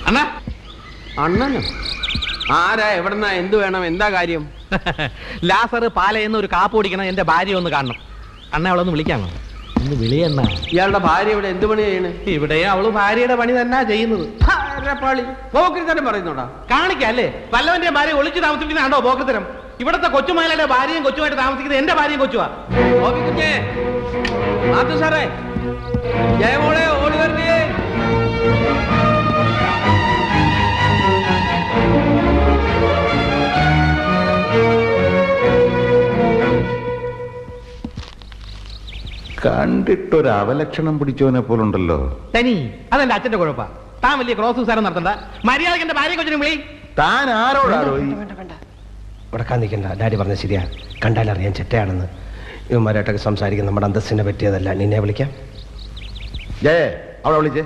അണ്ണാ. അണ്ണനോ? ആരാ, എവിടെന്നാ, എന്ത് വേണം, എന്താ കാര്യം? ലാസർ പാലയെന്ന് ഒരു കാപ്പ് ഓടിക്കണം, എന്റെ ഭാര്യ ഒന്ന് കാണണം. അണ്ണ അവളൊന്ന് വിളിക്കാമോ? ഒന്ന് വിളിയെണ്ണ. ഇയാളുടെ ഭാര്യ ഇവിടെ എന്ത് പണി ചെയ്യണ്? ഇവിടെ അവള് ഭാര്യയുടെ പണി തന്നെ ചെയ്യുന്നത്. പോക്കിരിത്തരം പറയുന്നോടാ. കാണിക്കല്ലേ, വല്ലവന്റെ ഭാര്യ ഒളിച്ചു താമസിക്കുന്നതാണോ പോക്കത്തരം? ഇവിടത്തെ കൊച്ചുമായലെ ഭാര്യയും കൊച്ചുമായിട്ട് താമസിക്കുന്നത് എന്റെ ഭാര്യയും കൊച്ചുവാ. സാറേ, ജയമോളെ ഓടി വരണേ. കണ്ടിട്ടൊരു അവലക്ഷണം പിടിച്ചവനെ പോലുണ്ടല്ലോ. തനി അതെന്റെ അച്ഛന്റെ കുഴപ്പ. താൻ വലിയ ക്രോസ് സാരം നടത്തണ്ട. മര്യാദക്ക് എന്റെ ഭാര്യ കൊച്ചിനും വിളി. താൻ ആരോടാണോ? ഉടക്കാൻ നിൽക്കണ്ട. ഡാഡി പറഞ്ഞ ശരിയാ. കണ്ടാലറിയാൻ ചെറ്റയാണെന്ന്. ഇവന്മാരായിട്ടൊക്കെ സംസാരിക്കുന്ന നമ്മുടെ അന്തസ്സിനെ പറ്റിയതല്ല. നിന്നെ വിളിക്കാം. ജയ, അവളെ വിളിച്ചേ.